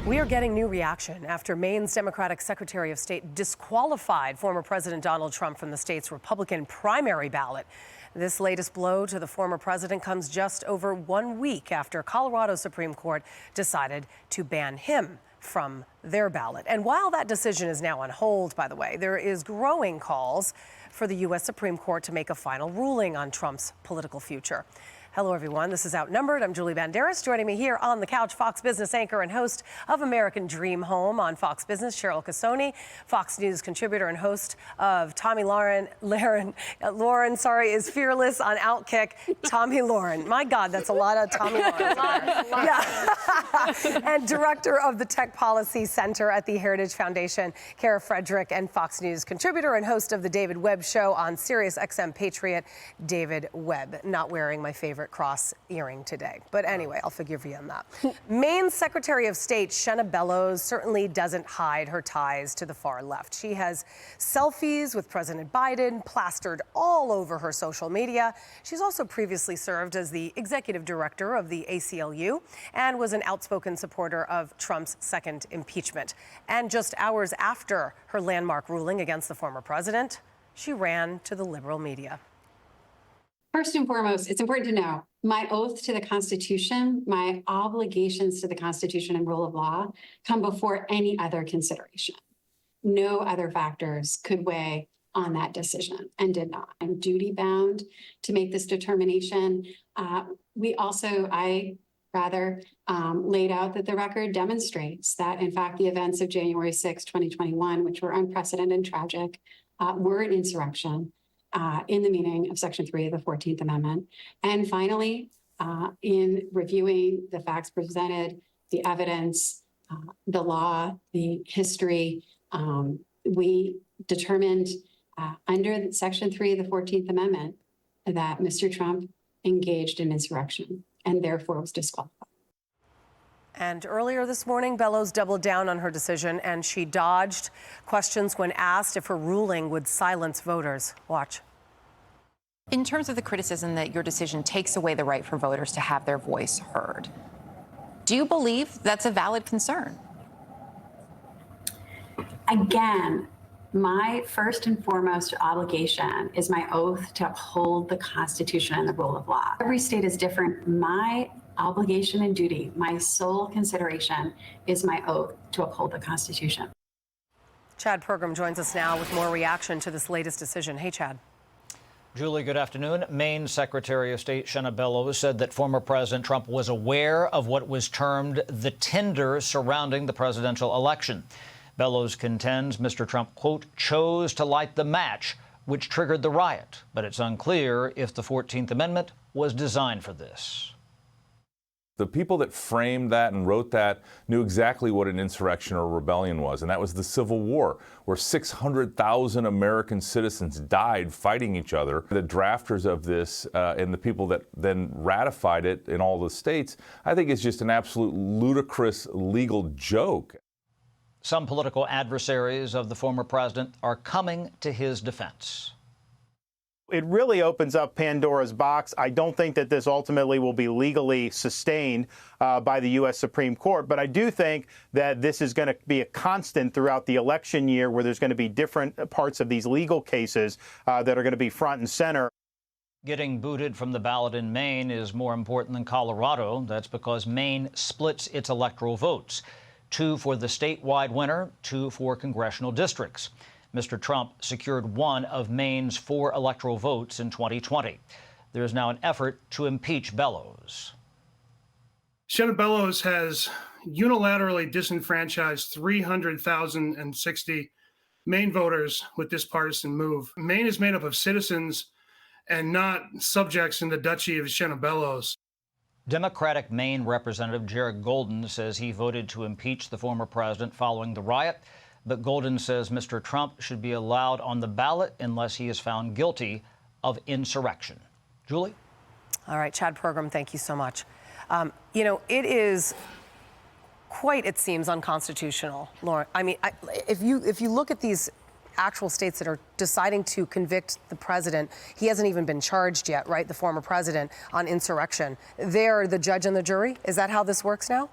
We are getting new reaction after Maine's Democratic Secretary of State disqualified former President Donald Trump from the state's Republican primary ballot. This latest blow to the former president comes just over 1 week after Colorado Supreme Court decided to ban him from their ballot. And while that decision is now on hold, by the way, there is growing calls for the U.S. Supreme Court to make a final ruling on Trump's political future. Hello, everyone. This is Outnumbered. I'm Julie Banderas. Joining me here on the couch, Fox Business anchor and host of American Dream Home on Fox Business, Cheryl Casoni, Fox News contributor and host of Tomi Lahren is fearless on Outkick. Tomi Lahren. My God, that's a lot of Tomi Lahren. Yeah. And director of the Tech Policy Center at the Heritage Foundation, Kara Frederick, and Fox News contributor and host of the David Webb Show on Sirius XM Patriot, David Webb. Not wearing my favorite cross earring today. But anyway, I'll forgive you on that. Maine's Secretary of State, Shenna Bellows, certainly doesn't hide her ties to the far left. She has selfies with President Biden plastered all over her social media. She's also previously served as the executive director of the ACLU and was an outspoken supporter of Trump's second impeachment. And just hours after her landmark ruling against the former president, she ran to the liberal media. First and foremost, it's important to know my oath to the Constitution, my obligations to the Constitution and rule of law come before any other consideration. No other factors could weigh on that decision and did not. I'm duty bound to make this determination. I laid out that the record demonstrates that, in fact, the events of January 6, 2021, which were unprecedented and tragic, were an insurrection. In the meaning of Section 3 of the 14th Amendment. And finally, in reviewing the facts presented, the evidence, the law, the history, we determined under Section 3 of the 14th Amendment that Mr. Trump engaged in insurrection and therefore was disqualified. And earlier this morning, Bellows doubled down on her decision, and she dodged questions when asked if her ruling would silence voters. Watch. In terms of the criticism that your decision takes away the right for voters to have their voice heard, do you believe that's a valid concern? Again, my first and foremost obligation is my oath to uphold the Constitution and the rule of law. Every state is different. My obligation and duty, my sole consideration, is my oath to uphold the Constitution. Chad Pergram joins us now with more reaction to this latest decision. Hey, Chad. Julie, good afternoon. Maine Secretary of State Shenna Bellows said that former President Trump was aware of what was termed the tinder surrounding the presidential election. Bellows contends Mr. Trump, quote, chose to light the match, which triggered the riot. But it's unclear if the 14th Amendment was designed for this. The people that framed that and wrote that knew exactly what an insurrection or rebellion was, and that was the Civil War, where 600,000 American citizens died fighting each other. The drafters of this and the people that then ratified it in all the states, I think is just an absolute ludicrous legal joke. Some political adversaries of the former president are coming to his defense. It really opens up Pandora's box. I don't think that this ultimately will be legally sustained by the U.S. Supreme Court, but I do think that this is going to be a constant throughout the election year where there's going to be different parts of these legal cases that are going to be front and center. Getting booted from the ballot in Maine is more important than Colorado. That's because Maine splits its electoral votes. 2 for the statewide winner, 2 for congressional districts. Mr. Trump secured 1 of Maine's 4 electoral votes in 2020. There is now an effort to impeach Bellows. Shenna Bellows has unilaterally disenfranchised 300,060 Maine voters with this partisan move. Maine is made up of citizens and not subjects in the duchy of Shenna Bellows. Democratic Maine Representative Jared Golden says he voted to impeach the former president following the riot. But Golden says Mr. Trump should be allowed on the ballot unless he is found guilty of insurrection. Julie? All right, Chad Pergram, thank you so much. It is quite, it seems, unconstitutional, Lauren. I mean, if you look at these actual states that are deciding to convict the president, he hasn't even been charged yet, right? The former president on insurrection. They're the judge and the jury. Is that how this works now?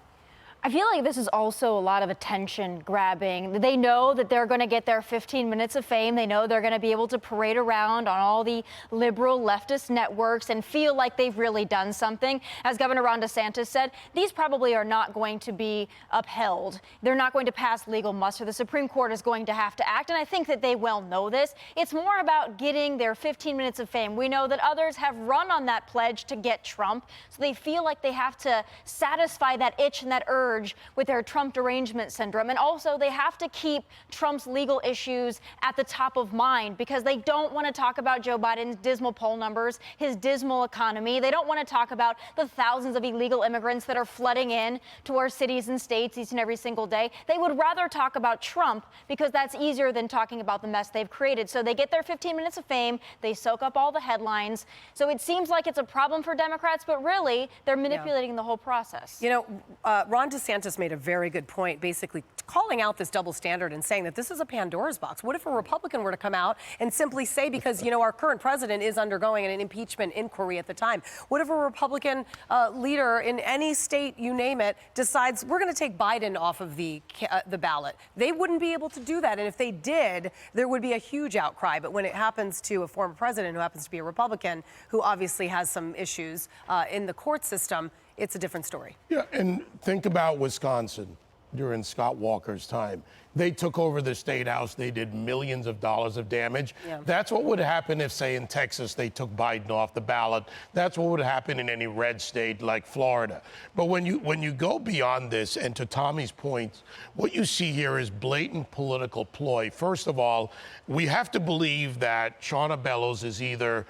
I feel like this is also a lot of attention grabbing. They know that they're going to get their 15 minutes of fame. They know they're going to be able to parade around on all the liberal leftist networks and feel like they've really done something. As Governor Ron DeSantis said, these probably are not going to be upheld. They're not going to pass legal muster. The Supreme Court is going to have to act, and I think that they well know this. It's more about getting their 15 minutes of fame. We know that others have run on that pledge to get Trump, so they feel like they have to satisfy that itch and that urge with their Trump derangement syndrome. And also they have to keep Trump's legal issues at the top of mind because they don't want to talk about Joe Biden's dismal poll numbers, his dismal economy. They don't want to talk about the thousands of illegal immigrants that are flooding in to our cities and states each and every single day. They would rather talk about Trump because that's easier than talking about the mess they've created. So they get their 15 minutes of fame. They soak up all the headlines. So it seems like it's a problem for Democrats, but really they're manipulating the whole process. You know, Ron DeSantis made a very good point, basically calling out this double standard and saying that this is a Pandora's box. What if a Republican were to come out and simply say, because, you know, our current president is undergoing an impeachment inquiry at the time. What if a Republican leader in any state, you name it, decides we're going to take Biden off of the ballot? They wouldn't be able to do that. And if they did, there would be a huge outcry. But when it happens to a former president who happens to be a Republican, who obviously has some issues in the court system, it's a different story. Yeah, and think about Wisconsin during Scott Walker's time. They took over the state house. They did millions of dollars of damage. Yeah. That's what would happen if, say, in Texas, they took Biden off the ballot. That's what would happen in any red state like Florida. But when you go beyond this, and to Tommy's point, what you see here is blatant political ploy. First of all, we have to believe that Shauna Bellows is either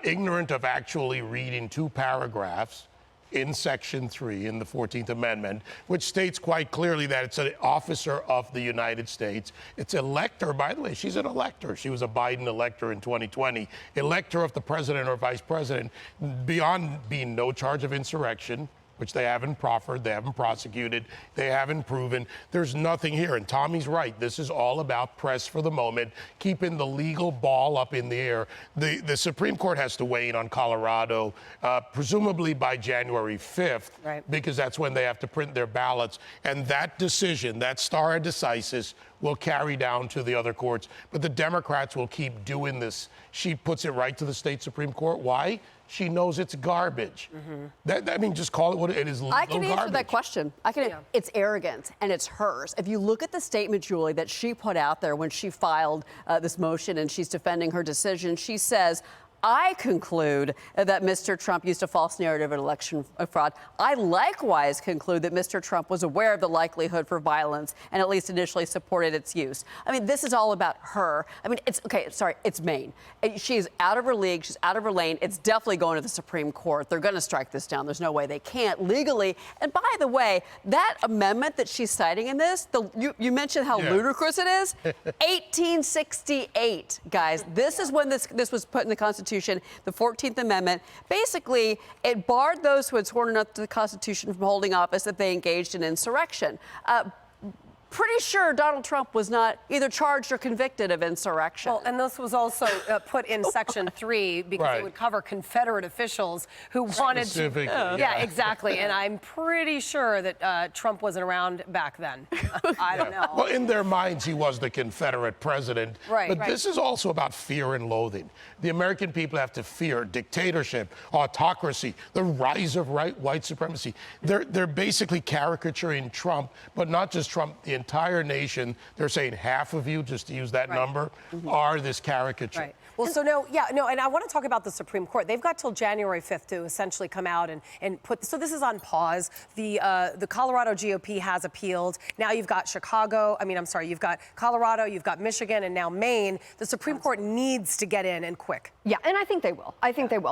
ignorant of actually reading 2 paragraphs in Section 3 in the 14th Amendment, which states quite clearly that it's an officer of the United States. It's elector, by the way, she's an elector. She was a Biden elector in 2020, elector of the president or vice president, beyond being no charge of insurrection, which they haven't proffered, they haven't prosecuted, they haven't proven. There's nothing here. And Tommy's right. This is all about press for the moment, keeping the legal ball up in the air. The Supreme Court has to weigh in on Colorado, presumably by January 5th, right, because that's when they have to print their ballots. And that decision, that stare decisis, will carry down to the other courts. But the Democrats will keep doing this. She puts it right to the state Supreme Court. Why? She knows it's garbage. Mm-hmm. I mean, just call it what it is. I can answer that question. It's arrogant, and it's hers. If you look at the statement, Julie, that she put out there when she filed this motion and she's defending her decision, she says, I conclude that Mr. Trump used a false narrative of election fraud. I likewise conclude that Mr. Trump was aware of the likelihood for violence and at least initially supported its use. I mean, this is all about her. I mean, it's Maine. She's out of her league. She's out of her lane. It's definitely going to the Supreme Court. They're going to strike this down. There's no way they can't legally. And by the way, that amendment that she's citing in this, you mentioned how ludicrous it is. 1868, guys. This is when this was put in the Constitution. The 14th Amendment. Basically, it barred those who had sworn up to the Constitution from holding office if they engaged in insurrection. Pretty sure Donald Trump was not either charged or convicted of insurrection. Well, and this was also put in Section 3 because it would cover Confederate officials who wanted to. Yeah, exactly. And I'm pretty sure that Trump wasn't around back then. I don't know. Well, in their minds, he was the Confederate president. Right. But this is also about fear and loathing. The American people have to fear dictatorship, autocracy, the rise of white supremacy. They're basically caricaturing Trump, but not just Trump. The entire nation, they're saying half of you, just to use that number, are this caricature. Right. Well, so and I want to talk about the Supreme Court. They've got till January 5th to essentially come out and put, so this is on pause. The Colorado GOP has appealed. Now you've got you've got Colorado, you've got Michigan, and now Maine. The Supreme Court needs to get in and quick. Yeah, and I think they will.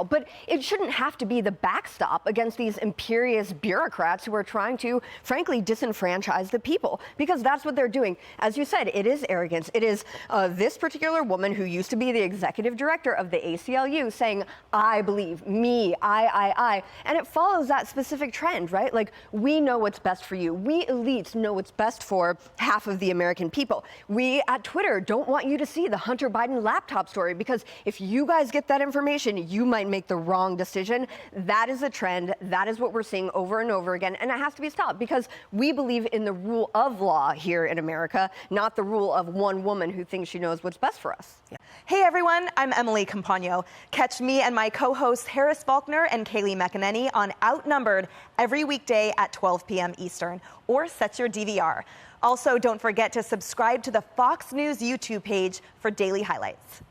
But it shouldn't have to be the backstop against these imperious bureaucrats who are trying to, frankly, disenfranchise the people. Because that's what they're doing. As you said, it is arrogance. It is this particular woman who used to be the executive director of the ACLU saying, I believe, me, I. And it follows that specific trend, right? Like, we know what's best for you. We elites know what's best for half of the American people. We at Twitter don't want you to see the Hunter Biden laptop story, because if you guys get that information, you might make the wrong decision. That is a trend. That is what we're seeing over and over again. And it has to be stopped, because we believe in the rule of law here in America, not the rule of one woman who thinks she knows what's best for us. Yeah. Hey everyone, I'm Emily Campagno. Catch me and my co-hosts Harris Faulkner and Kaylee McEnany on Outnumbered every weekday at 12 p.m. Eastern, or set your DVR. Also, don't forget to subscribe to the Fox News YouTube page for daily highlights.